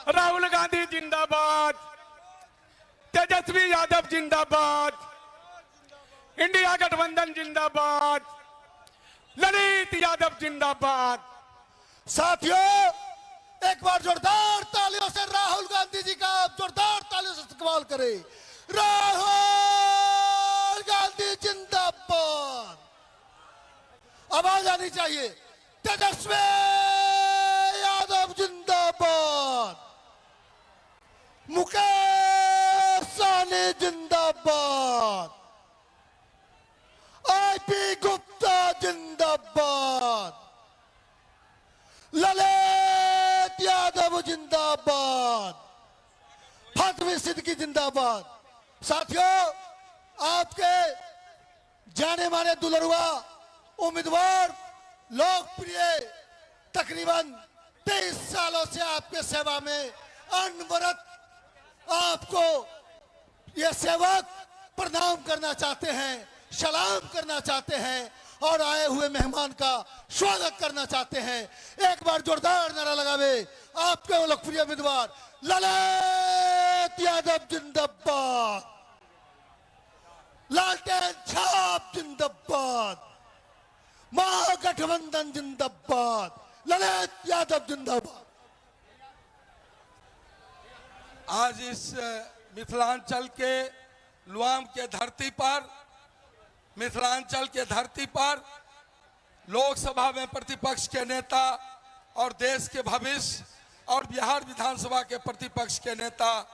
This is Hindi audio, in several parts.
राहुल गांधी जिंदाबाद, तेजस्वी यादव जिंदाबाद, इंडिया गठबंधन जिंदाबाद, ललित यादव जिंदाबाद। साथियों, एक बार जोरदार तालियों से राहुल गांधी जी का आप जोरदार तालियों से इस्तकबाल करें। राहुल गांधी जिंदाबाद। आवाज आनी चाहिए। तेजस्वी यादव जिंदाबाद, मुकेश सहनी जिंदाबाद, आईपी गुप्ता जिंदाबाद, ललित यादव जिंदाबाद, फातमी सिद्दीकी जिंदाबाद। साथियों, आपके जाने माने दुलरुआ उम्मीदवार, लोकप्रिय, तकरीबन 23 सालों से आपके सेवा में अनवरत आपको ये सेवक प्रणाम करना चाहते हैं, सलाम करना चाहते हैं और आए हुए मेहमान का स्वागत करना चाहते हैं। एक बार जोरदार नारा लगावे आपके लोकप्रिय उम्मीदवार ललित यादव जिंदाबाद, लालटेन छाप जिंदाबाद, महागठबंधन जिंदाबाद, ललित यादव जिंदाबाद। आज इस मिथिलांचल के लुआम के धरती पर, मिथिलांचल के धरती पर लोकसभा में प्रतिपक्ष के नेता और देश के भविष्य और बिहार विधानसभा के प्रतिपक्ष के नेता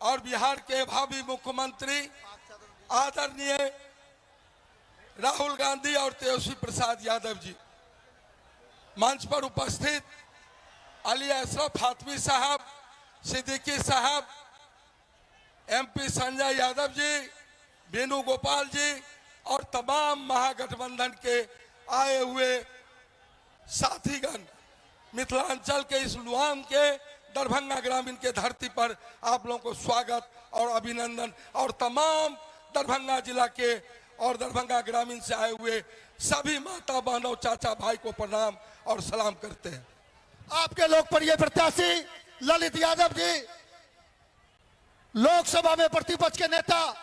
और बिहार के भावी मुख्यमंत्री आदरणीय राहुल गांधी और तेजस्वी प्रसाद यादव जी, मंच पर उपस्थित अली अशरफ फातमी साहब, सिद्दीकी साहब, एमपी संजय यादव जी, वेणुगोपाल जी और तमाम महागठबंधन के आए हुए साथीगण, मिथिलांचल के इस लुआम के दरभंगा ग्रामीण के धरती पर आप लोगों को स्वागत और अभिनंदन और तमाम दरभंगा जिला के और दरभंगा ग्रामीण से आए हुए सभी माता बहनों, चाचा भाई को प्रणाम और सलाम करते हैं। आपके लोकप्रिय प्रत्याशी ललित यादव जी लोकसभा में प्रतिपक्ष के नेता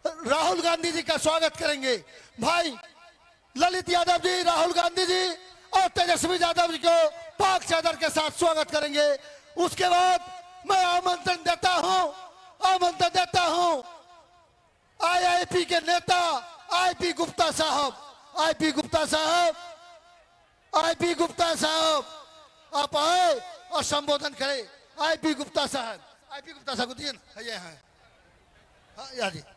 राहुल गांधी जी का स्वागत करेंगे। भाई ललित यादव जी राहुल गांधी जी और तेजस्वी यादव जी को पाक चादर के साथ स्वागत करेंगे। उसके बाद मैं आमंत्रण देता हूं आईआईपी के नेता आईपी गुप्ता साहब, आईपी गुप्ता साहब आप आए और संबोधन करें। आईपी गुप्ता साहब को दिए ना, ये हैं, हाँ या जी, सर।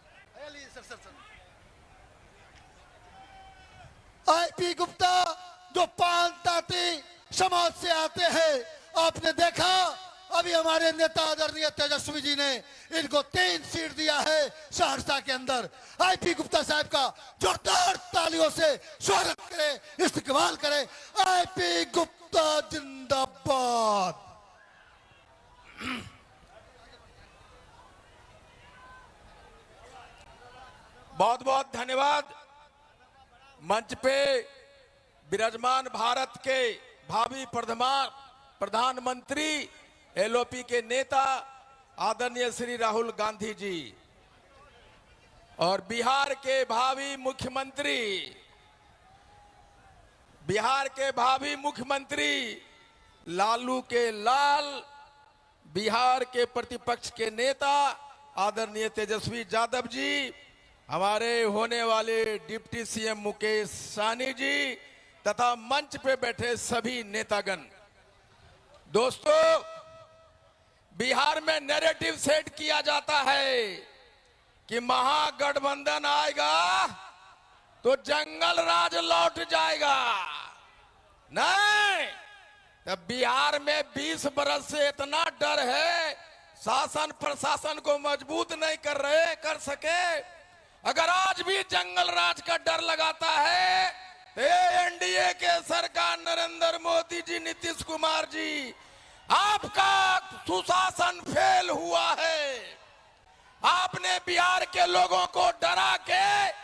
आईपी गुप्ता जो पान ताती समाज से आते हैं, आपने देखा अभी हमारे नेता आदरणीय तेजस्वी जी ने इनको 3 सीट दिया है सहरसा के अंदर। आईपी गुप्ता साहब का जोरदार तालियों से स्वागत करें, इस्तकबाल करें। आईपी गुप्ता जिंदाबाद। बहुत बहुत धन्यवाद। मंच पे विराजमान भारत के भावी प्रधानमंत्री एलओपी के नेता आदरणीय श्री राहुल गांधी जी और बिहार के भावी मुख्यमंत्री लालू के लाल, बिहार के प्रतिपक्ष के नेता आदरणीय तेजस्वी यादव जी, हमारे होने वाले डिप्टी सीएम मुकेश सहनी जी तथा मंच पे बैठे सभी नेतागण। दोस्तों, बिहार में नैरेटिव सेट किया जाता है कि महागठबंधन आएगा तो जंगल राज लौट जाएगा। नहीं, तब बिहार में 20 बरस से इतना डर है, शासन प्रशासन को मजबूत नहीं कर सके। अगर आज भी जंगल राज का डर लगाता है तो एनडीए के सरकार नरेंद्र मोदी जी, नीतीश कुमार जी, आपका सुशासन फेल हुआ है। आपने बिहार के लोगों को डरा के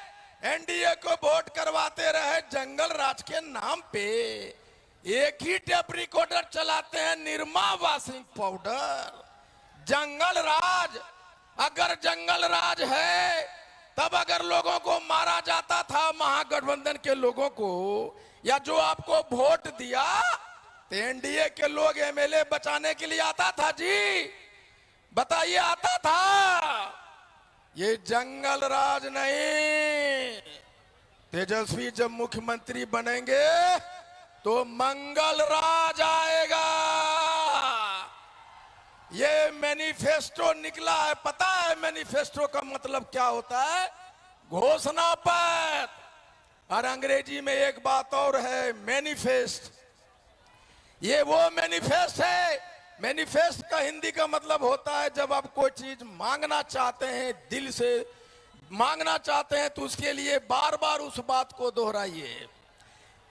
एनडीए को वोट करवाते रहे जंगल राज के नाम पे। एक ही टेप रिकॉर्डर चलाते हैं, निरमा वॉशिंग पाउडर। जंगल राज, अगर जंगल राज है तब अगर लोगों को मारा जाता था, महागठबंधन के लोगों को, या जो आपको वोट दिया तो एनडीए के लोग एमएलए बचाने के लिए आता था जी, बताइए आता था? ये जंगल राज नहीं। तेजस्वी जब मुख्यमंत्री बनेंगे तो मंगल राज आएगा। ये मैनिफेस्टो निकला है, पता है मैनिफेस्टो का मतलब क्या होता है? घोषणा पत्र। और अंग्रेजी में एक बात और है, मैनिफेस्ट। ये वो मैनिफेस्ट है। मैनिफेस्ट का हिंदी का मतलब होता है जब आप कोई चीज मांगना चाहते हैं, दिल से मांगना चाहते हैं, तो उसके लिए बार बार उस बात को दोहराइए।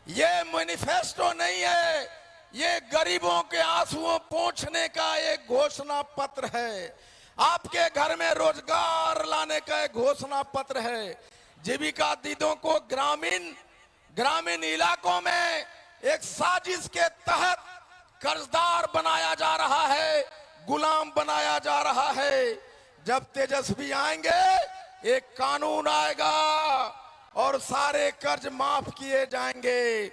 ये मैनिफेस्टो नहीं है, ये गरीबों के आंसुओं पोंछने का एक घोषणा पत्र है। आपके घर में रोजगार लाने का एक घोषणा पत्र है। जीविका दीदों को ग्रामीण इलाकों में एक साजिश के तहत कर्जदार बनाया जा रहा है, गुलाम बनाया जा रहा है। जब तेजस्वी आएंगे एक कानून आएगा और सारे कर्ज माफ किए जाएंगे।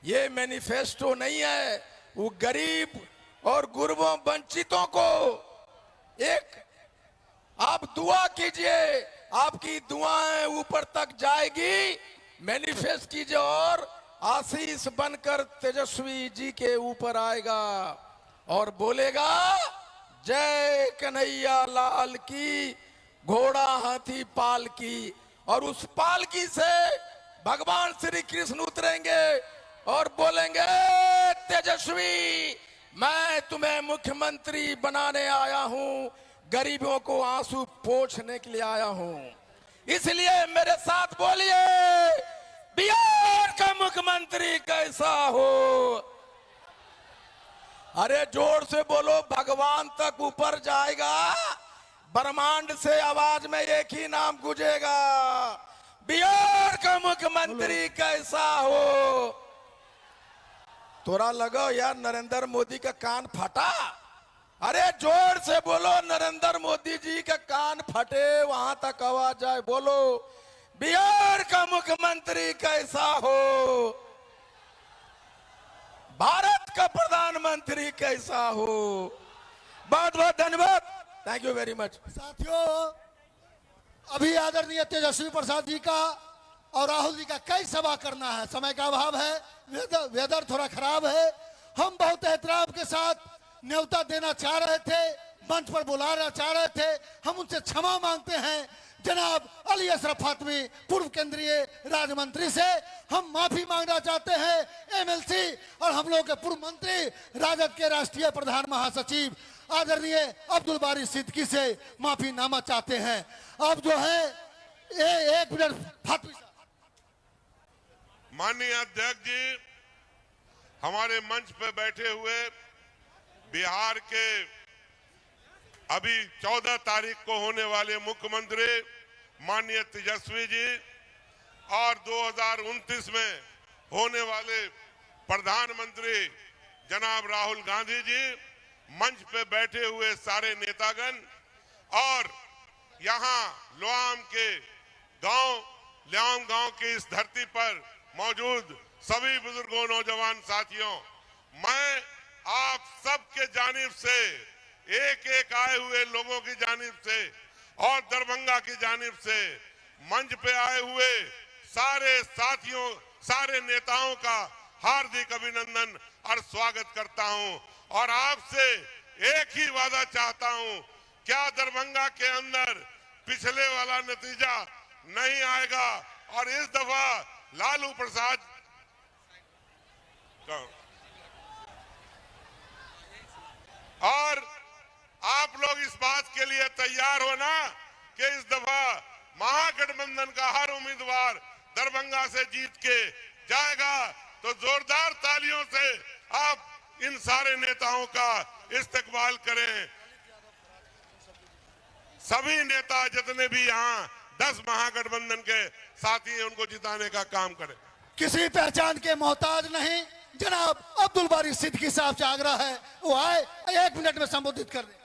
ये मैनिफेस्टो नहीं है, वो गरीब और गुरबों वंचितों को एक, आप दुआ कीजिए, आपकी दुआएं ऊपर तक जाएगी। मैनिफेस्ट कीजिए और आशीष बनकर तेजस्वी जी के ऊपर आएगा और बोलेगा जय कन्हैया लाल की, घोड़ा हाथी पाल की। और उस पालकी से भगवान श्री कृष्ण उतरेंगे और बोलेंगे तेजस्वी, मैं तुम्हें मुख्यमंत्री बनाने आया हूं, गरीबों को आंसू पोंछने के लिए आया हूं। इसलिए मेरे साथ बोलिए, बिहार का मुख्यमंत्री कैसा हो? अरे जोर से बोलो, भगवान तक ऊपर जाएगा, ब्रह्मांड से आवाज में एक ही नाम गूंजेगा, बिहार का मुख्यमंत्री कैसा हो? थोड़ा लगा यार नरेंद्र मोदी का कान फटा। अरे जोर से बोलो, नरेंद्र मोदी जी का कान फटे, वहां तक आवाज जाए। बोलो, बिहार का मुख्यमंत्री कैसा हो? भारत का प्रधानमंत्री कैसा हो? बहुत बहुत धन्यवाद, थैंक यू वेरी मच। साथियों, अभी आदरणीय तेजस्वी प्रसाद जी का और राहुल जी का कई सभा करना है, समय का अभाव है, वेदर थोड़ा खराब है। हम बहुत एहतराम के साथ न्योता देना चाह रहे थे, मंच पर बुलाना चाह रहे थे, हम उनसे क्षमा मांगते हैं। जनाब अली अशरफ फातमी, पूर्व केंद्रीय राज्य मंत्री से हम माफी मांगना चाहते हैं। एमएलसी और हम लोग के पूर्व मंत्री, राजद के राष्ट्रीय प्रधान महासचिव आदरणीय अब्दुल बारी सिद्दीकी से माफी नामा चाहते हैं। अब जो है एक मिनट फातमी साहब। माननीय अध्यक्ष जी, हमारे मंच पर बैठे हुए बिहार के अभी 14 तारीख को होने वाले मुख्यमंत्री माननीय तेजस्वी जी और 2029 में होने वाले प्रधानमंत्री जनाब राहुल गांधी जी, मंच पे बैठे हुए सारे नेतागण और यहाँ ल्याम गांव की इस धरती पर मौजूद सभी बुजुर्गों, नौजवान साथियों, मैं आप सबके जानिब से, एक एक आए हुए लोगों की जानिब से और दरभंगा की जानिब से मंच पे आए हुए सारे साथियों, सारे नेताओं का हार्दिक अभिनंदन और स्वागत करता हूं। और आपसे एक ही वादा चाहता हूं, क्या दरभंगा के अंदर पिछले वाला नतीजा नहीं आएगा और इस दफा लालू प्रसाद और आप लोग इस बात के लिए तैयार हो ना कि इस दफा महागठबंधन का हर उम्मीदवार दरभंगा से जीत के जाएगा। तो जोरदार तालियों से आप इन सारे नेताओं का इस्तकबाल करें। सभी नेता जितने भी यहाँ 10 महागठबंधन के साथी हैं, उनको जिताने का काम करें। किसी पहचान के मोहताज नहीं, जनाब अब्दुल बारी सिद्दीकी साहब से आग्रह है वो आए 1 मिनट में संबोधित कर दें।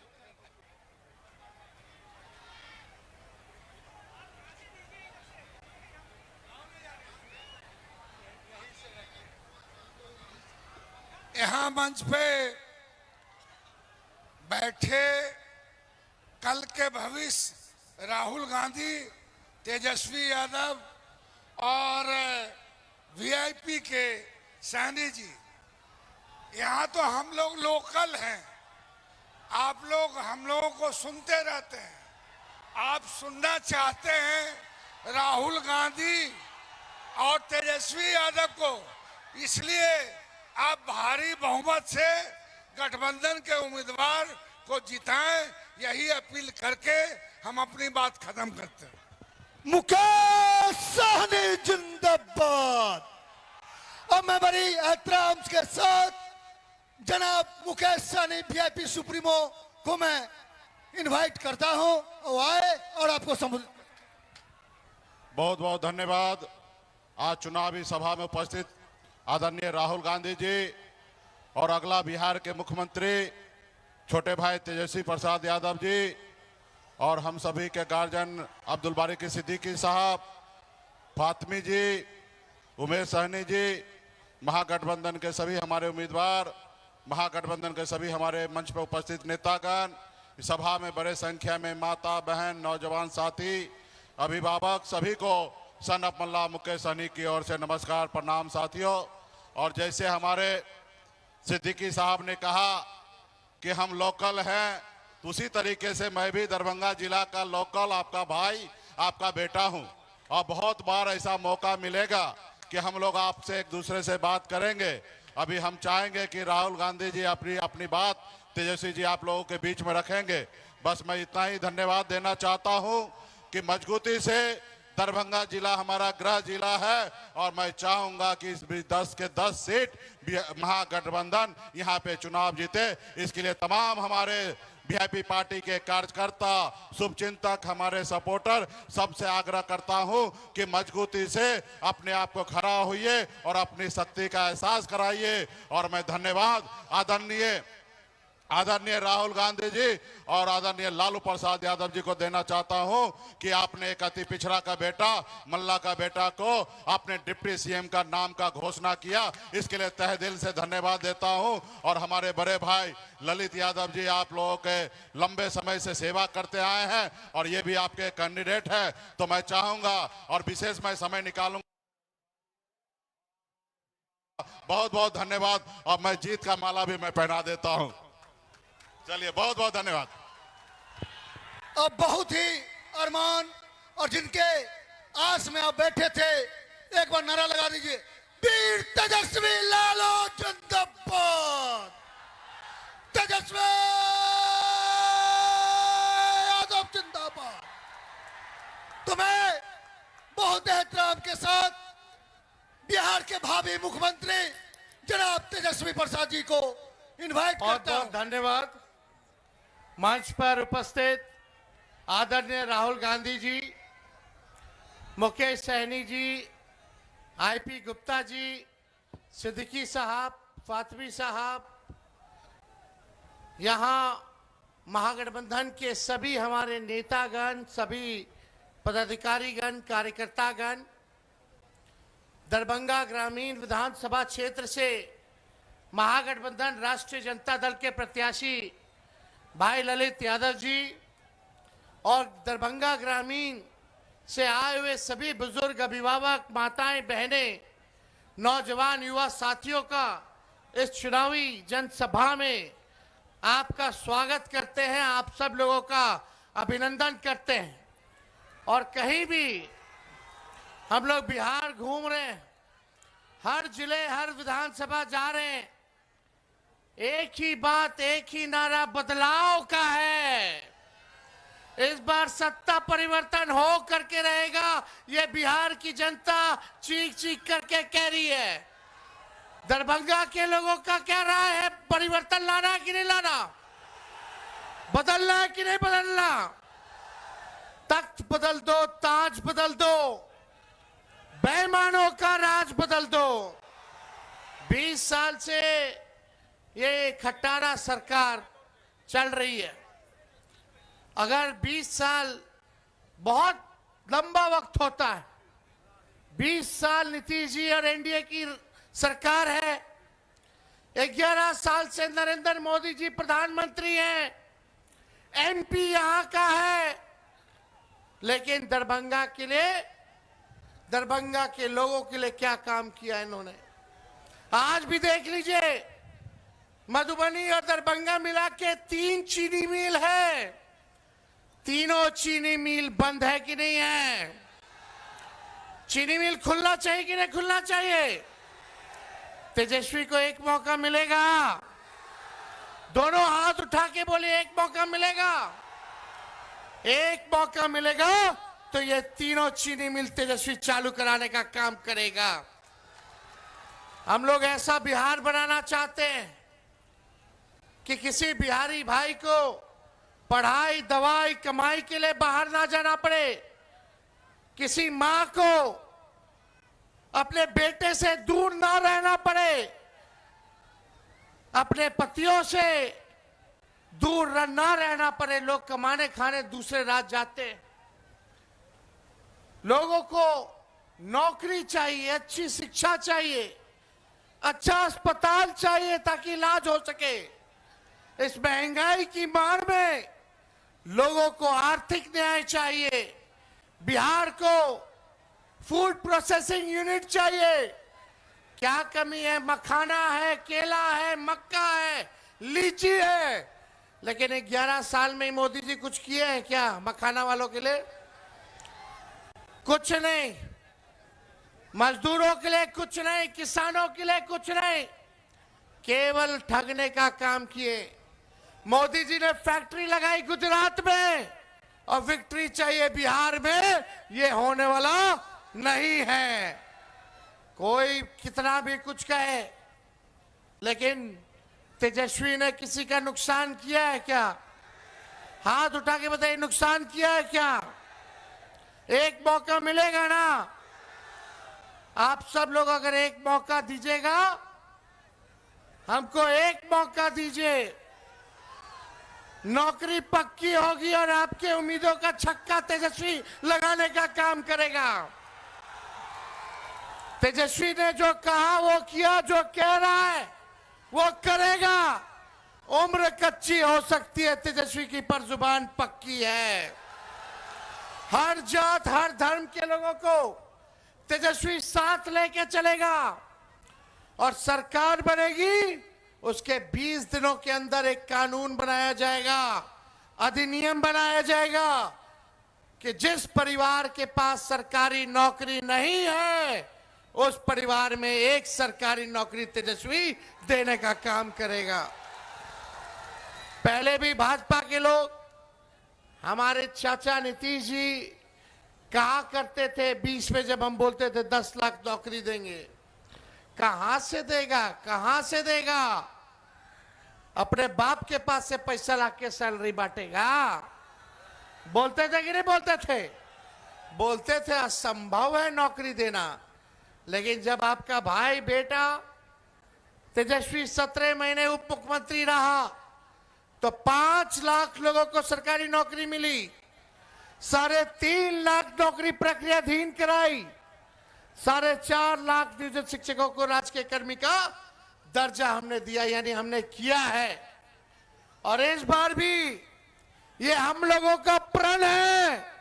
यहाँ मंच पे बैठे कल के भविष्य राहुल गांधी, तेजस्वी यादव और वीआईपी के सैनी जी, यहाँ तो हम लोग लोकल हैं। आप लोग हम लोगों को सुनते रहते हैं। आप सुनना चाहते हैं राहुल गांधी और तेजस्वी यादव को, इसलिए आप भारी बहुमत से गठबंधन के उम्मीदवार को जिताएं, यही अपील करके हम अपनी बात खत्म करते हैं। मुकेश सहनी जिंदाबाद। अब मैं बड़ी एहतराम के साथ जनाब मुकेश सहनी वीआईपी सुप्रीमो को मैं इनवाइट करता हूं और आए और आपको संबोधित। बहुत बहुत धन्यवाद। आज चुनावी सभा में उपस्थित आदरणीय राहुल गांधी जी और अगला बिहार के मुख्यमंत्री छोटे भाई तेजस्वी प्रसाद यादव जी और हम सभी के गार्जियन अब्दुल बारी सिद्दीकी साहब, फातमी जी, उमेश सहनी जी, महागठबंधन के सभी हमारे उम्मीदवार, महागठबंधन के सभी हमारे मंच पर उपस्थित नेतागण, सभा में बड़े संख्या में माता बहन, नौजवान साथी, अभिभावक, सभी को सन ऑफ मल्ला मुकेश सहनी की ओर से नमस्कार, प्रणाम साथियों। और जैसे हमारे सिद्दीकी साहब ने कहा कि हम लोकल हैं, तो उसी तरीके से मैं भी दरभंगा जिला का लोकल आपका भाई, आपका बेटा हूं। और बहुत बार ऐसा मौका मिलेगा कि हम लोग आपसे एक दूसरे से बात करेंगे। अभी हम चाहेंगे कि राहुल गांधी जी अपनी बात तेजस्वी जी आप लोगों के बीच में रखेंगे। बस मैं इतना ही धन्यवाद देना चाहता हूं कि मजबूती से दरभंगा जिला हमारा गृह जिला है और मैं चाहूंगा कि इस 10 के 10 सीट महागठबंधन यहाँ पे चुनाव जीते। इसके लिए तमाम हमारे वीआईपी पार्टी के कार्यकर्ता, शुभचिंतक, हमारे सपोर्टर, सबसे आग्रह करता हूं कि मजबूती से अपने आप को खड़ा होइए और अपनी शक्ति का एहसास कराइए। और मैं धन्यवाद आदरणीय राहुल गांधी जी और आदरणीय लालू प्रसाद यादव जी को देना चाहता हूं कि आपने एक अति पिछड़ा का बेटा, मल्ला का बेटा को आपने डिप्टी सीएम का नाम का घोषणा किया, इसके लिए तहे दिल से धन्यवाद देता हूं। और हमारे बड़े भाई ललित यादव जी आप लोगों के लंबे समय से सेवा करते आए हैं और ये भी आपके कैंडिडेट है, तो मैं चाहूंगा और विशेष मैं समय निकालूंगा। बहुत बहुत धन्यवाद और मैं जीत का माला भी मैं पहना देता हूं। चलिए, बहुत बहुत धन्यवाद। अब बहुत ही अरमान और जिनके आस में आप बैठे थे, एक बार नारा लगा दीजिए, वीर तेजस्वी लालू जिंदाबाद, तेजस्वी यादव जिंदाबाद। तो मैं बहुत एहतराम के साथ बिहार के भावी मुख्यमंत्री जनाब तेजस्वी प्रसाद जी को इनवाइट करता हूं। धन्यवाद। मंच पर उपस्थित आदरणीय राहुल गांधी जी, मुकेश सहनी जी, आईपी गुप्ता जी, सिद्दीकी साहब, फातमी साहब, यहाँ महागठबंधन के सभी हमारे नेतागण, सभी पदाधिकारीगण, कार्यकर्तागण, दरभंगा ग्रामीण विधानसभा क्षेत्र से महागठबंधन राष्ट्रीय जनता दल के प्रत्याशी भाई ललित यादव जी और दरभंगा ग्रामीण से आए हुए सभी बुजुर्ग, अभिभावक, माताएं, बहनें, नौजवान, युवा साथियों का इस चुनावी जनसभा में आपका स्वागत करते हैं। आप सब लोगों का अभिनंदन करते हैं। और कहीं भी हम लोग बिहार घूम रहे हैं, हर जिले, हर विधानसभा जा रहे हैं, एक ही बात, एक ही नारा बदलाव का है। इस बार सत्ता परिवर्तन हो करके रहेगा, ये बिहार की जनता चीख चीख करके कह रही है। दरभंगा के लोगों का क्या राय है, परिवर्तन लाना है कि नहीं लाना, बदलना है कि नहीं बदलना? तख्त बदल दो, ताज बदल दो, बेईमानों का राज बदल दो, 20 साल से ये खट्टारा सरकार चल रही है। अगर 20 साल बहुत लंबा वक्त होता है, 20 साल नीतीश जी और एनडीए की सरकार है, 11 साल से नरेंद्र मोदी जी प्रधानमंत्री हैं, एमपी यहां का है, लेकिन दरभंगा के लिए, दरभंगा के लोगों के लिए क्या काम किया इन्होंने। आज भी देख लीजिए, मधुबनी और दरभंगा मिला के 3 चीनी मिल है, तीनों चीनी मिल बंद है कि नहीं है? चीनी मिल खुलना चाहिए कि नहीं खुलना चाहिए? तेजस्वी को एक मौका मिलेगा। दोनों हाथ उठा के बोले एक मौका मिलेगा। एक मौका मिलेगा तो ये तीनों चीनी मिल तेजस्वी चालू कराने का काम करेगा। हम लोग ऐसा बिहार बनाना चाहते हैं कि किसी बिहारी भाई को पढ़ाई, दवाई, कमाई के लिए बाहर ना जाना पड़े, किसी मां को अपने बेटे से दूर ना रहना पड़े, अपने पतियों से दूर ना रहना पड़े। लोग कमाने खाने दूसरे राज्य जाते हैं। लोगों को नौकरी चाहिए, अच्छी शिक्षा चाहिए, अच्छा अस्पताल चाहिए ताकि इलाज हो सके। इस महंगाई की मार में लोगों को आर्थिक न्याय चाहिए। बिहार को फूड प्रोसेसिंग यूनिट चाहिए। क्या कमी है? मखाना है, केला है, मक्का है, लीची है, लेकिन 11 साल में मोदी जी कुछ किए हैं क्या मखाना वालों के लिए? कुछ नहीं। मजदूरों के लिए कुछ नहीं, किसानों के लिए कुछ नहीं, केवल ठगने का काम किए। मोदी जी ने फैक्ट्री लगाई गुजरात में और विक्ट्री चाहिए बिहार में, ये होने वाला नहीं है। कोई कितना भी कुछ कहे, लेकिन तेजस्वी ने किसी का नुकसान किया है क्या? हाथ उठा के बताइए, नुकसान किया है क्या? एक मौका मिलेगा ना? आप सब लोग अगर एक मौका दीजिएगा, हमको एक मौका दीजिए, नौकरी पक्की होगी और आपके उम्मीदों का छक्का तेजस्वी लगाने का काम करेगा। तेजस्वी ने जो कहा वो किया, जो कह रहा है वो करेगा। उम्र कच्ची हो सकती है तेजस्वी की, पर जुबान पक्की है। हर जात, हर धर्म के लोगों को तेजस्वी साथ लेके चलेगा और सरकार बनेगी। उसके 20 दिनों के अंदर एक कानून बनाया जाएगा, अधिनियम बनाया जाएगा कि जिस परिवार के पास सरकारी नौकरी नहीं है, उस परिवार में एक सरकारी नौकरी तेजस्वी देने का काम करेगा। पहले भी भाजपा के लोग, हमारे चाचा नीतीश जी कहा करते थे, 20 में जब हम बोलते थे 10 लाख नौकरी देंगे, कहां से देगा, कहां से देगा? अपने बाप के पास से पैसा लाके सैलरी बांटेगा? बोलते थे कि नहीं बोलते थे? बोलते थे असंभव है नौकरी देना। लेकिन जब आपका भाई बेटा तेजस्वी 17 महीने उप मुख्यमंत्री रहा तो 5 लाख लोगों को सरकारी नौकरी मिली, 3.5 लाख नौकरी प्रक्रियाधीन कराई, 4.5 लाख नियोजित शिक्षकों को राजकीय कर्मी का दर्जा हमने दिया, यानी हमने किया है। और इस बार भी ये हम लोगों का प्रण है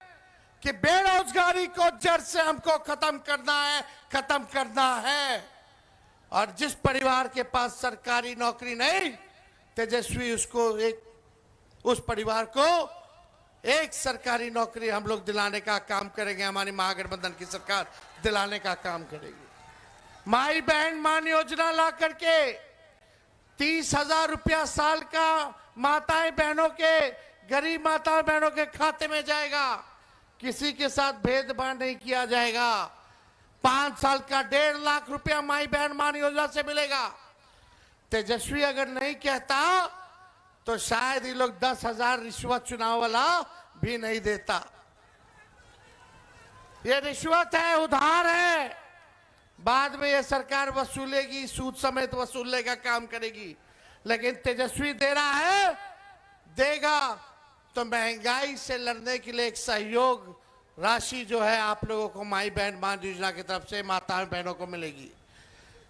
कि बेरोजगारी को जड़ से हमको खत्म करना है। और जिस परिवार के पास सरकारी नौकरी नहीं, तेजस्वी उस परिवार को एक सरकारी नौकरी हम लोग दिलाने का काम करेंगे। हमारी महागठबंधन की सरकार दिलाने का काम करेगी। माई बहन मान योजना ला करके 30,000 रुपया साल का माताएं बहनों के, गरीब माता बहनों के खाते में जाएगा। किसी के साथ भेदभाव नहीं किया जाएगा। 5 साल का 1.5 लाख रुपया माई बहन मान योजना से मिलेगा। तेजस्वी अगर नहीं कहता तो शायद ये लोग 10,000 रिश्वत चुनाव वाला भी नहीं देता। ये रिश्वत है, उधार है। बाद में ये सरकार वसूलेगी, सूद समेत वसूलने का काम करेगी। लेकिन तेजस्वी दे रहा है, देगा तो महंगाई से लड़ने के लिए एक सहयोग राशि जो है आप लोगों को माई बहन मान योजना की तरफ से माता बहनों को मिलेगी।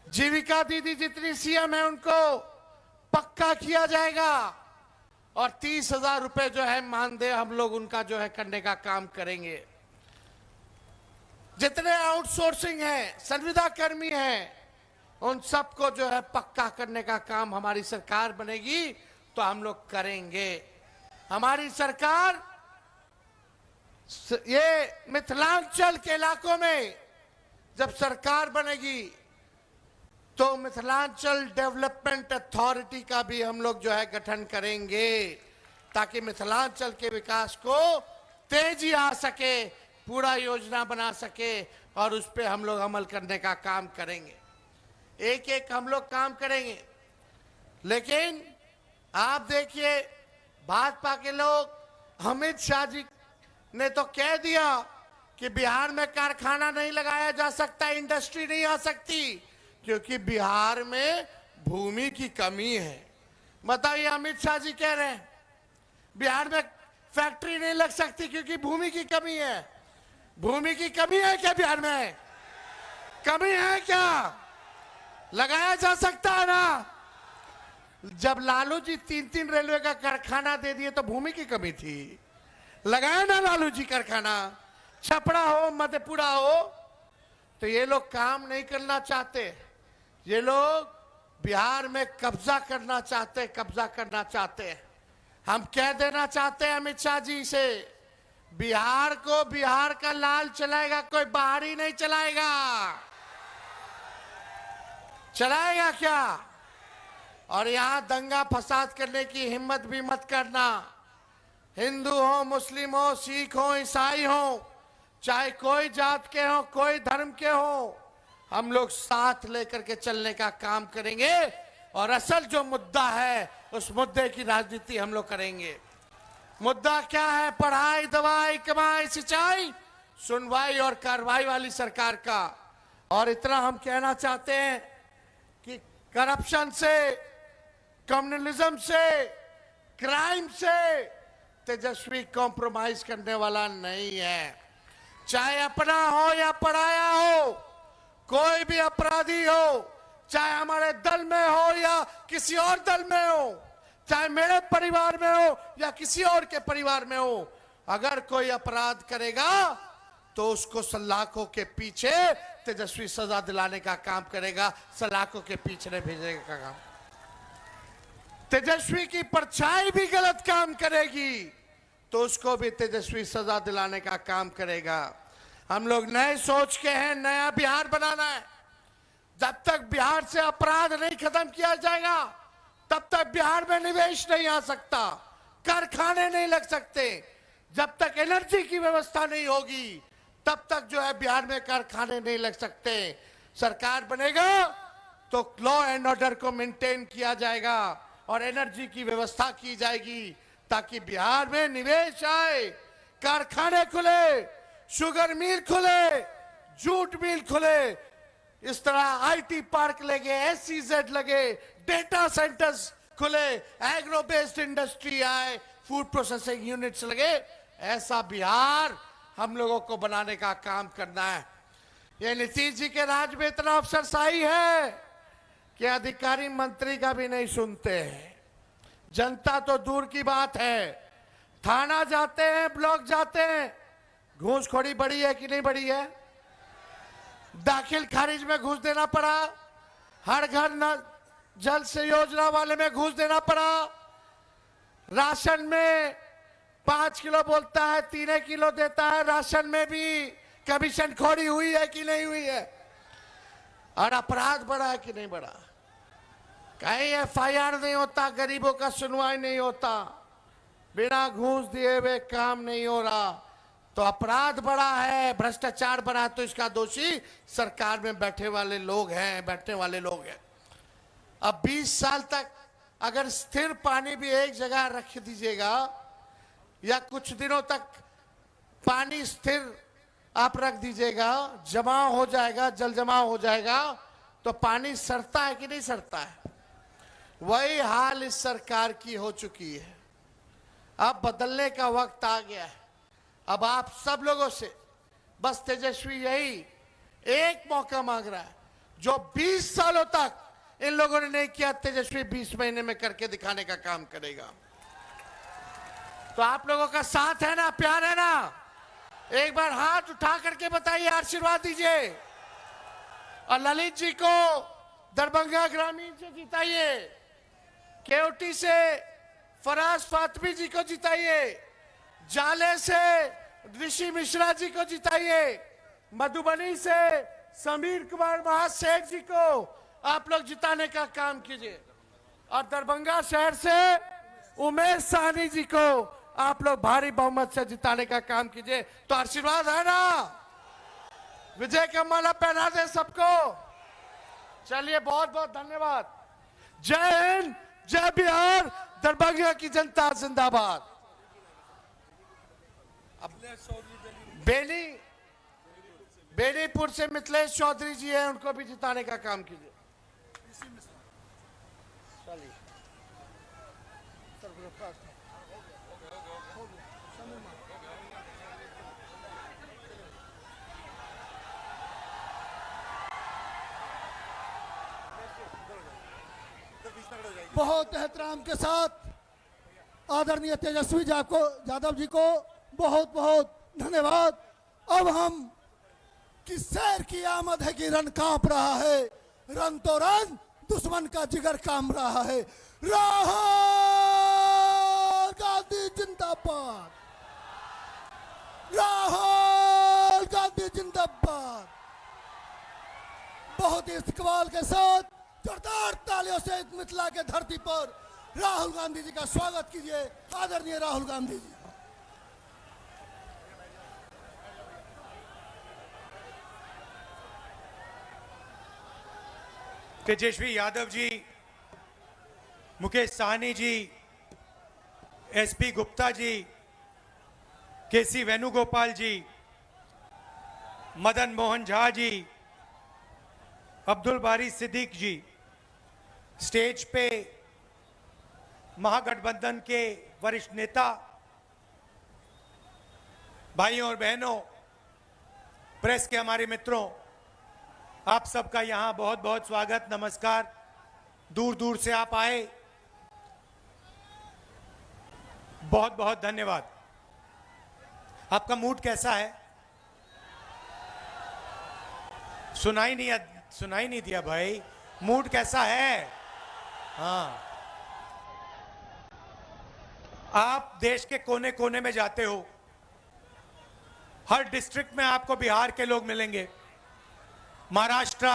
जीविका दीदी जितनी सीएम है उनको पक्का किया जाएगा और 30,000 रुपए जो है मानदेय हम लोग उनका जो है करने का काम करेंगे। जितने आउटसोर्सिंग है, संविदा कर्मी हैं, उन सबको जो है पक्का करने का काम हमारी सरकार बनेगी तो हम लोग करेंगे। हमारी सरकार ये मिथिलांचल के इलाकों में जब सरकार बनेगी तो मिथिलांचल डेवलपमेंट अथॉरिटी का भी हम लोग जो है गठन करेंगे ताकि मिथिलांचल के विकास को तेजी आ सके, पूरा योजना बना सके और उस पर हम लोग अमल करने का काम करेंगे। एक एक हम लोग काम करेंगे। लेकिन आप देखिए भाजपा के लोग, अमित शाह जी ने तो कह दिया कि बिहार में कारखाना नहीं लगाया जा सकता, इंडस्ट्री नहीं आ सकती क्योंकि बिहार में भूमि की कमी है। बताइए, अमित शाह जी कह रहे हैं बिहार में फैक्ट्री नहीं लग सकती क्योंकि भूमि की कमी है। भूमि की कमी है क्या बिहार में? कमी है क्या? लगाया जा सकता है ना। जब लालू जी 3-3 रेलवे का कारखाना दे दिए तो भूमि की कमी थी, लगाया ना लालू जी कारखाना। छपरा हो, मधेपुरा हो, तो ये लोग काम नहीं करना चाहते। ये लोग बिहार में कब्जा करना चाहते, कब्जा करना चाहते हैं। हम कह देना चाहते हैं अमित शाह जी से, बिहार को बिहार का लाल चलाएगा, कोई बाहरी नहीं चलाएगा। चलाएगा क्या? और यहां दंगा फसाद करने की हिम्मत भी मत करना। हिंदू हो, मुस्लिम हो, सिख हो, ईसाई हो, चाहे कोई जात के हो, कोई धर्म के हो, हम लोग साथ लेकर के चलने का काम करेंगे और असल जो मुद्दा है उस मुद्दे की राजनीति हम लोग करेंगे। मुद्दा क्या है? पढ़ाई, दवाई, कमाई, सिंचाई, सुनवाई और कार्रवाई वाली सरकार का। और इतना हम कहना चाहते हैं कि करप्शन से, कम्युनलिज्म से, क्राइम से तेजस्वी कॉम्प्रोमाइज करने वाला नहीं है। चाहे अपना हो या पराया हो, कोई भी अपराधी हो, चाहे हमारे दल में हो या किसी और दल में हो, चाहे मेरे परिवार में हो या किसी और के परिवार में हो, अगर कोई अपराध करेगा तो उसको सलाखों के पीछे तेजस्वी सजा दिलाने का काम करेगा, सलाखों के पीछे नहीं भेजने का काम। तेजस्वी की परछाई भी गलत काम करेगी तो उसको भी तेजस्वी सजा दिलाने का काम करेगा। हम लोग नए सोच के हैं, नया बिहार बनाना है। जब तक बिहार से अपराध नहीं खत्म किया जाएगा तब तक बिहार में निवेश नहीं आ सकता, कारखाने नहीं लग सकते। जब तक एनर्जी की व्यवस्था नहीं होगी तब तक जो है बिहार में कारखाने नहीं लग सकते। सरकार बनेगा तो लॉ एंड ऑर्डर को मेंटेन किया जाएगा और एनर्जी की व्यवस्था की जाएगी ताकि बिहार में निवेश आए, कारखाने खुले, शुगर मिल खुले, जूट मिल खुले, इस तरह आईटी पार्क लगे, SEZ लगे, डेटा सेंटर्स खुले, एग्रो बेस्ड इंडस्ट्री आए, फूड प्रोसेसिंग यूनिट्स लगे। ऐसा बिहार हम लोगों को बनाने का काम करना है। ये नीतीश जी के राज में इतना अफसरशाही है कि अधिकारी मंत्री का भी नहीं सुनते हैं। जनता तो दूर की बात है, थाना जाते हैं, ब्लॉक जाते हैं, घूसखोरी बढ़ी है कि नहीं बढ़ी है? दाखिल खारिज में घूस देना पड़ा, हर घर न जल से योजना वाले में घूस देना पड़ा, राशन में 5 किलो बोलता है 3 किलो देता है, राशन में भी कमीशन खोरी हुई है कि नहीं हुई है? और अपराध बढ़ा है कि नहीं बढ़ा? कहीं FIR नहीं होता, गरीबों का सुनवाई नहीं होता, बिना घूस दिए हुए काम नहीं हो रहा, तो अपराध बढ़ा है, भ्रष्टाचार बढ़ा, तो इसका दोषी सरकार में बैठे वाले लोग हैं, बैठने वाले लोग हैं। अब 20 साल तक अगर स्थिर पानी भी एक जगह रख दीजिएगा या कुछ दिनों तक पानी स्थिर आप रख दीजिएगा, जमा हो जाएगा, जल जमाव हो जाएगा तो पानी सड़ता है कि नहीं सड़ता है? वही हाल इस सरकार की हो चुकी है। अब बदलने का वक्त आ गया है। अब आप सब लोगों से बस तेजस्वी यही एक मौका मांग रहा है, जो 20 सालों तक इन लोगों ने नहीं किया, तेजस्वी 20 महीने में करके दिखाने का काम करेगा। तो आप लोगों का साथ है ना, प्यार है ना? एक बार हाथ उठा करके बताइए, आशीर्वाद दीजिए। और ललित जी को दरभंगा ग्रामीण से जिताइए, केवटी से फराज फातमी जी को जिताइए, जाले से ऋषि मिश्रा जी को जिताइए, मधुबनी से समीर कुमार महासेठ जी को आप लोग जिताने का काम कीजिए, और दरभंगा शहर से उमेश साहनी जी को आप लोग भारी बहुमत से जिताने का काम कीजिए। तो आशीर्वाद है ना? विजय का माला पहना दे सबको। चलिए, बहुत बहुत धन्यवाद। जय हिंद, जय बिहार, दरभंगा की जनता जिंदाबाद। बेनीपुर से मिथिलेश चौधरी जी हैं, उनको भी जिताने का काम कीजिए। बहुत एहतराम के साथ आदरणीय तेजस्वी यादव जी को बहुत बहुत धन्यवाद। अब हम कि शहर की आमद है कि रण कांप रहा है, रन तो रन, दुश्मन का जिगर कांप रहा है। राहुल गांधी जिंदाबाद, राहुल गांधी जिंदाबाद। बहुत ही इस्तकबाल के साथ जोरदार तालियों से इस मिथिला के धरती पर राहुल गांधी जी का स्वागत कीजिए। आदरणीय राहुल गांधी जी। तेजस्वी यादव जी, मुकेश साहनी जी, एसपी गुप्ता जी, केसी वेणुगोपाल जी, मदन मोहन झा जी, अब्दुल बारी सिद्दीक जी, स्टेज पे महागठबंधन के वरिष्ठ नेता, भाइयों और बहनों, प्रेस के हमारे मित्रों, आप सबका यहाँ बहुत बहुत स्वागत, नमस्कार। दूर दूर से आप आए, बहुत बहुत धन्यवाद। आपका मूड कैसा है? सुनाई नहीं दिया भाई। मूड कैसा है? हाँ, आप देश के कोने कोने में जाते हो, हर डिस्ट्रिक्ट में आपको बिहार के लोग मिलेंगे, महाराष्ट्र,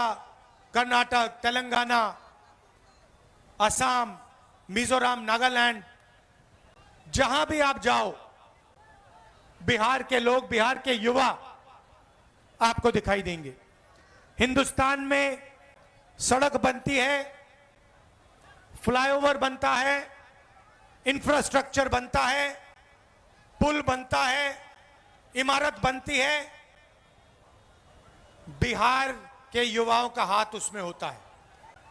कर्नाटक, तेलंगाना, असम, मिजोरम, नागालैंड, जहां भी आप जाओ, बिहार के लोग, बिहार के युवा आपको दिखाई देंगे। हिंदुस्तान में सड़क बनती है, फ्लाईओवर बनता है, इंफ्रास्ट्रक्चर बनता है, पुल बनता है, इमारत बनती है, बिहार के युवाओं का हाथ उसमें होता है।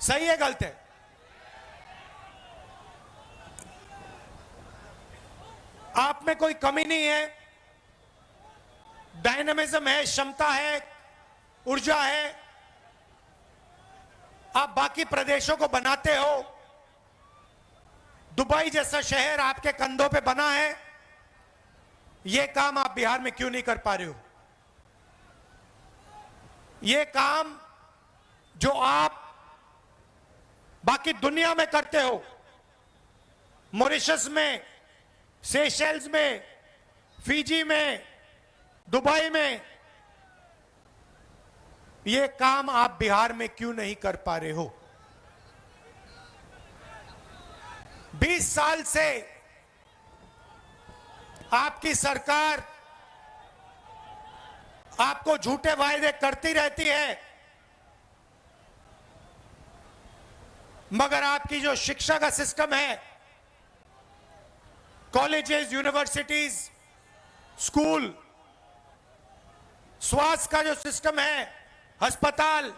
सही है, गलत है? आप में कोई कमी नहीं है, डायनामिज्म है, क्षमता है, ऊर्जा है। आप बाकी प्रदेशों को बनाते हो, दुबई जैसा शहर आपके कंधों पे बना है, यह काम आप बिहार में क्यों नहीं कर पा रहे हो? यह काम जो आप बाकी दुनिया में करते हो, मॉरिशस में, सेशेल्स में, फिजी में, दुबई में, यह काम आप बिहार में क्यों नहीं कर पा रहे हो? 20 साल से आपकी सरकार आपको झूठे वायदे करती रहती है, मगर आपकी जो शिक्षा का सिस्टम है, कॉलेजेस, यूनिवर्सिटीज, स्कूल, स्वास्थ्य का जो सिस्टम है, अस्पताल,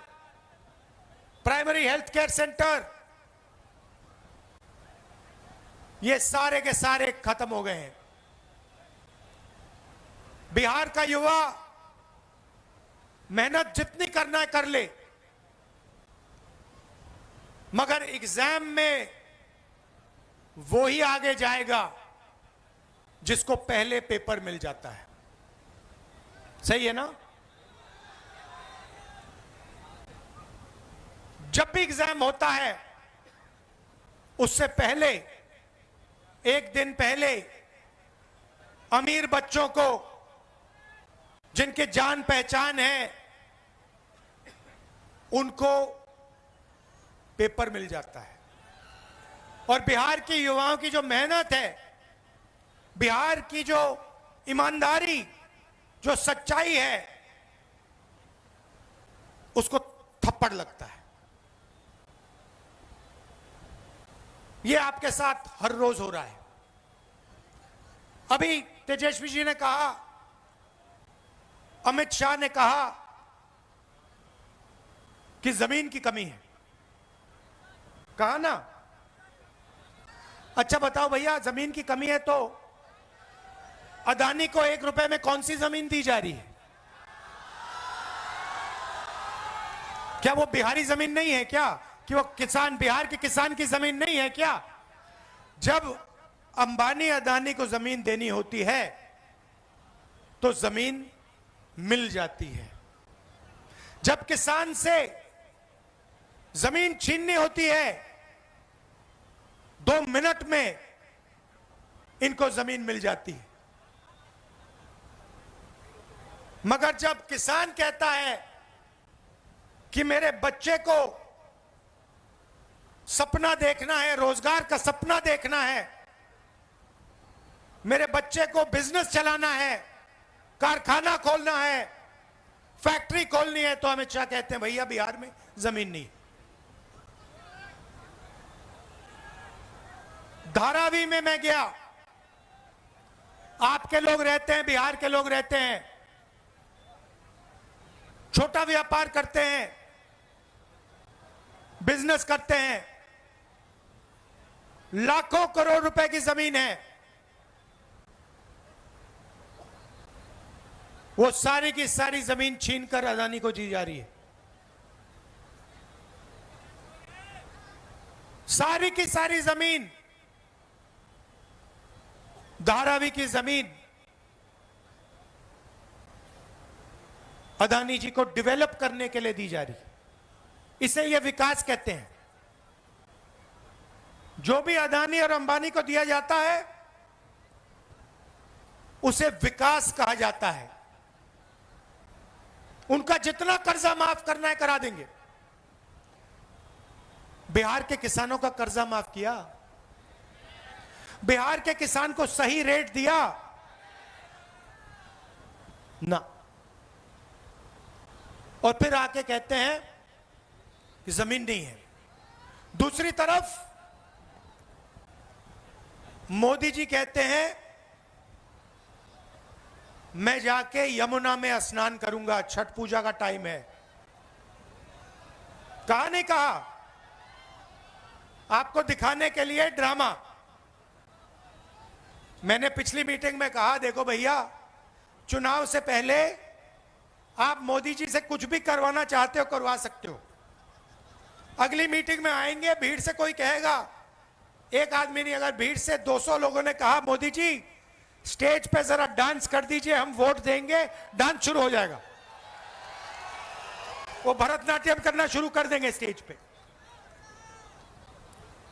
प्राइमरी हेल्थ केयर सेंटर, ये सारे के सारे खत्म हो गए हैं। बिहार का युवा मेहनत जितनी करना है कर ले, मगर एग्जाम में वो ही आगे जाएगा जिसको पहले पेपर मिल जाता है। सही है ना? जब भी एग्जाम होता है उससे पहले, एक दिन पहले, अमीर बच्चों को जिनके जान पहचान है उनको पेपर मिल जाता है। और बिहार के युवाओं की जो मेहनत है, बिहार की जो ईमानदारी, जो सच्चाई है, उसको थप्पड़ लगता है। यह आपके साथ हर रोज हो रहा है। अभी तेजस्वी जी ने कहा, अमित शाह ने कहा कि जमीन की कमी है। कहा ना? अच्छा बताओ भैया, जमीन की कमी है तो अदानी को 1 रुपए में कौन सी जमीन दी जा रही है? क्या वो बिहारी जमीन नहीं है क्या? कि वो किसान, बिहार के किसान की जमीन नहीं है क्या? जब अंबानी अदानी को जमीन देनी होती है तो जमीन मिल जाती है। जब किसान से जमीन छीननी होती है 2 मिनट में इनको जमीन मिल जाती है। मगर जब किसान कहता है कि मेरे बच्चे को सपना देखना है, रोजगार का सपना देखना है, मेरे बच्चे को बिजनेस चलाना है, कारखाना खोलना है, फैक्ट्री खोलनी है, तो अमित शाह कहते हैं भैया बिहार में जमीन नहीं। धारावी में मैं गया, आपके लोग रहते हैं, बिहार के लोग रहते हैं, छोटा व्यापार करते हैं, बिजनेस करते हैं, लाखों करोड़ रुपए की जमीन है। वो सारी की सारी जमीन छीनकर अदानी को दी जा रही है। सारी की सारी जमीन, धारावी की जमीन अदानी जी को डेवलप करने के लिए दी जा रही है। इसे यह विकास कहते हैं। जो भी अदानी और अंबानी को दिया जाता है उसे विकास कहा जाता है। उनका जितना कर्जा माफ करना है करा देंगे। बिहार के किसानों का कर्जा माफ किया, बिहार के किसान को सही रेट दिया ना, और फिर आके कहते हैं कि जमीन नहीं है। दूसरी तरफ मोदी जी कहते हैं मैं जाके यमुना में स्नान करूंगा, छठ पूजा का टाइम है। कहा नहीं कहा? आपको दिखाने के लिए ड्रामा। मैंने पिछली मीटिंग में कहा देखो भैया, चुनाव से पहले आप मोदी जी से कुछ भी करवाना चाहते हो करवा सकते हो। अगली मीटिंग में आएंगे, भीड़ से कोई कहेगा, एक आदमी नहीं, अगर भीड़ से 200 लोगों ने कहा मोदी जी स्टेज पे जरा डांस कर दीजिए, हम वोट देंगे, डांस शुरू हो जाएगा। वो भरतनाट्यम करना शुरू कर देंगे स्टेज पे।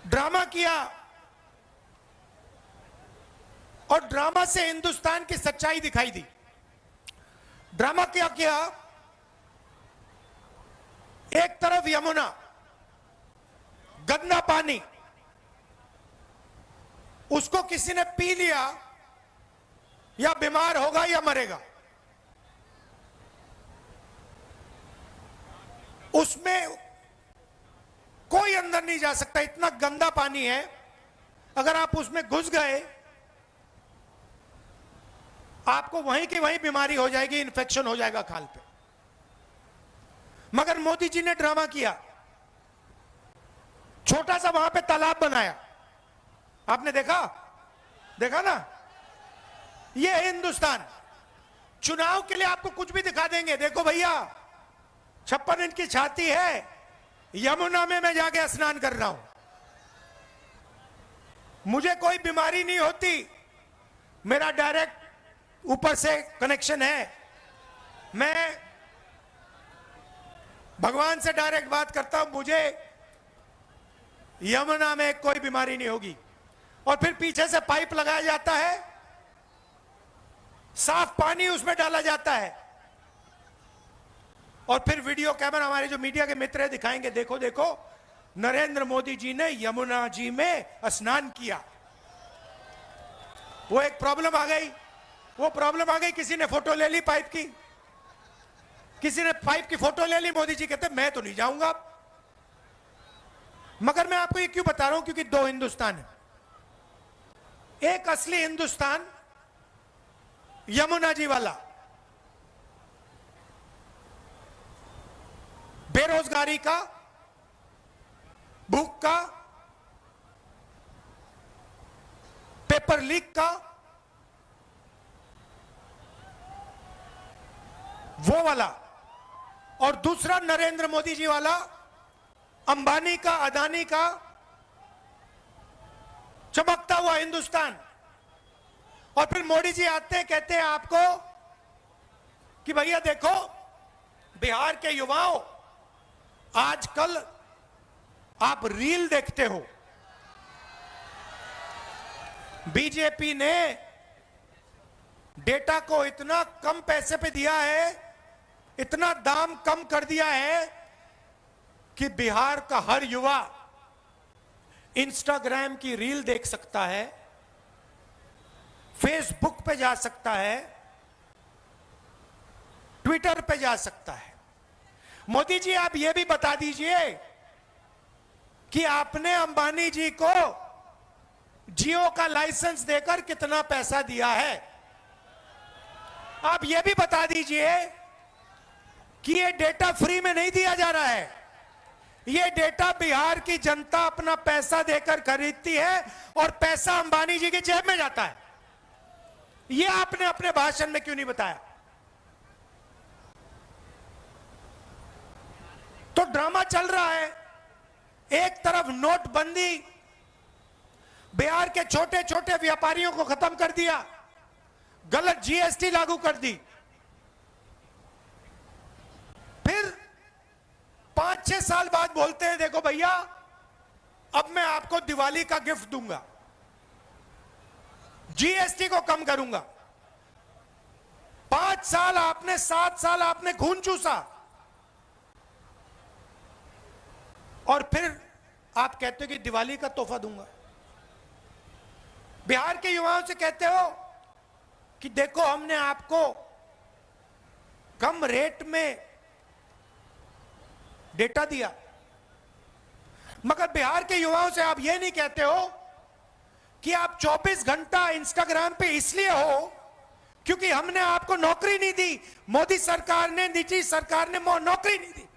ड्रामा किया, और ड्रामा से हिंदुस्तान की सच्चाई दिखाई दी। ड्रामा क्या किया? एक तरफ यमुना, गंदा पानी, उसको किसी ने पी लिया या बीमार होगा या मरेगा। उसमें कोई अंदर नहीं जा सकता, इतना गंदा पानी है। अगर आप उसमें घुस गए, आपको वहीं की वहीं बीमारी हो जाएगी, इन्फेक्शन हो जाएगा खाल पे। मगर मोदी जी ने ड्रामा किया, छोटा सा वहां पे तालाब बनाया, आपने देखा ना। ये है हिंदुस्तान। चुनाव के लिए आपको कुछ भी दिखा देंगे। देखो भैया, 56 इंच की छाती है, यमुना में मैं जाके स्नान कर रहा हूं, मुझे कोई बीमारी नहीं होती, मेरा डायरेक्ट ऊपर से कनेक्शन है, मैं भगवान से डायरेक्ट बात करता हूं, मुझे यमुना में कोई बीमारी नहीं होगी। और फिर पीछे से पाइप लगाया जाता है, साफ पानी उसमें डाला जाता है, और फिर वीडियो कैमरा, हमारे जो मीडिया के मित्र है दिखाएंगे, देखो देखो नरेंद्र मोदी जी ने यमुना जी में स्नान किया। वो एक प्रॉब्लम आ गई, किसी ने फोटो ले ली पाइप की, किसी ने पाइप की फोटो ले ली, मोदी जी कहते मैं तो नहीं जाऊंगा। मगर मैं आपको ये क्यों बता रहा हूं, क्योंकि दो हिंदुस्तान है। एक असली हिंदुस्तान यमुना जी वाला, बेरोजगारी का, भूख का, पेपर लीक का, वो वाला। और दूसरा नरेंद्र मोदी जी वाला, अंबानी का, अदानी का चमकता हुआ हिंदुस्तान। और फिर मोदी जी आते हैं, कहते हैं आपको कि भैया देखो, बिहार के युवाओं, आजकल आप रील देखते हो, बीजेपी ने डेटा को इतना कम पैसे पे दिया है, इतना दाम कम कर दिया है कि बिहार का हर युवा इंस्टाग्राम की रील देख सकता है, फेसबुक पे जा सकता है, ट्विटर पे जा सकता है। मोदी जी आप ये भी बता दीजिए कि आपने अंबानी जी को जियो का लाइसेंस देकर कितना पैसा दिया है। आप ये भी बता दीजिए कि ये डेटा फ्री में नहीं दिया जा रहा है, ये डेटा बिहार की जनता अपना पैसा देकर खरीदती है और पैसा अंबानी जी की जेब में जाता है। ये आपने अपने भाषण में क्यों नहीं बताया? तो ड्रामा चल रहा है। एक तरफ नोटबंदी, बिहार के छोटे छोटे व्यापारियों को खत्म कर दिया, गलत जीएसटी लागू कर दी, फिर 5-6 साल बाद बोलते हैं देखो भैया अब मैं आपको दिवाली का गिफ्ट दूंगा, जीएसटी को कम करूंगा। 5 साल आपने, 7 साल आपने खून चूसा, और फिर आप कहते हो कि दिवाली का तोहफा दूंगा। बिहार के युवाओं से कहते हो कि देखो हमने आपको कम रेट में डेटा दिया, मगर बिहार के युवाओं से आप यह नहीं कहते हो कि आप 24 घंटा इंस्टाग्राम पे इसलिए हो क्योंकि हमने आपको नौकरी नहीं दी, मोदी सरकार ने, निजी सरकार ने नौकरी नहीं दी।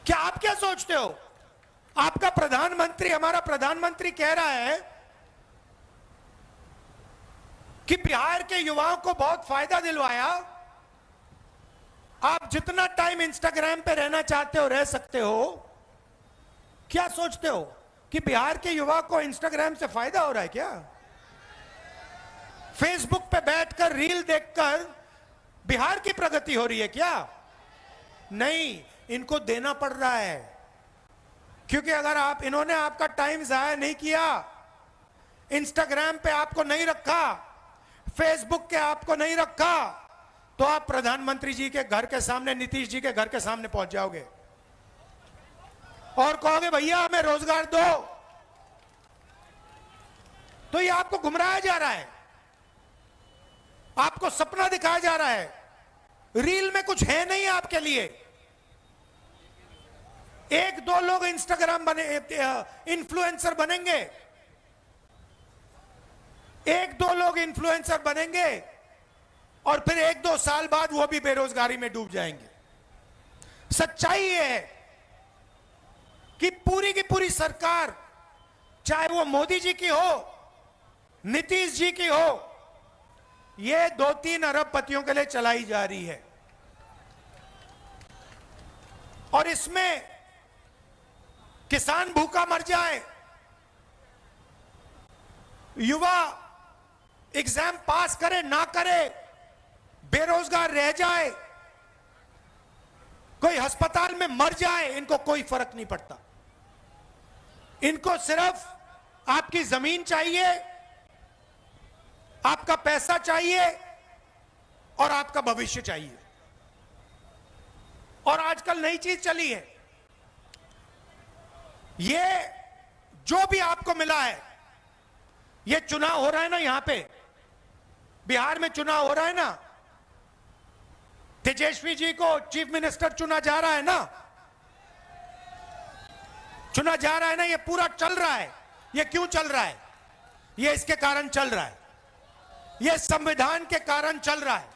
क्या आप क्या सोचते हो? आपका प्रधानमंत्री, हमारा प्रधानमंत्री कह रहा है कि बिहार के युवाओं को बहुत फायदा दिलवाया, आप जितना टाइम इंस्टाग्राम पे रहना चाहते हो रह सकते हो। क्या सोचते हो कि बिहार के युवा को इंस्टाग्राम से फायदा हो रहा है क्या? फेसबुक पे बैठकर रील देखकर बिहार की प्रगति हो रही है क्या? नहीं, इनको देना पड़ रहा है, क्योंकि अगर आप, इन्होंने आपका टाइम जाया नहीं किया, इंस्टाग्राम पे आपको नहीं रखा, फेसबुक के आपको नहीं रखा, तो आप प्रधानमंत्री जी के घर के सामने, नीतीश जी के घर के सामने पहुंच जाओगे और कहोगे भैया हमें रोजगार दो। तो ये आपको गुमराया जा रहा है, आपको सपना दिखाया जा रहा है, रील में कुछ है नहीं आपके लिए। 1-2 लोग इंस्टाग्राम बने, इन्फ्लुएंसर बनेंगे, एक दो लोग इन्फ्लुएंसर बनेंगे और फिर एक दो साल बाद वो भी बेरोजगारी में डूब जाएंगे। सच्चाई ये है कि पूरी की पूरी सरकार, चाहे वो मोदी जी की हो, नीतीश जी की हो, ये 2-3 अरबपतियों के लिए चलाई जा रही है। और इसमें किसान भूखा मर जाए, युवा एग्जाम पास करे ना करे, बेरोजगार रह जाए, कोई अस्पताल में मर जाए, इनको कोई फर्क नहीं पड़ता। इनको सिर्फ आपकी जमीन चाहिए, आपका पैसा चाहिए और आपका भविष्य चाहिए। और आजकल नई चीज चली है, ये जो भी आपको मिला है, ये चुनाव हो रहा है ना, यहां पे बिहार में चुनाव हो रहा है ना, तेजस्वी जी को चीफ मिनिस्टर चुना जा रहा है ना, चुना जा रहा है ना, ये पूरा चल रहा है। ये क्यों चल रहा है? ये इसके कारण चल रहा है, ये संविधान के कारण चल रहा है।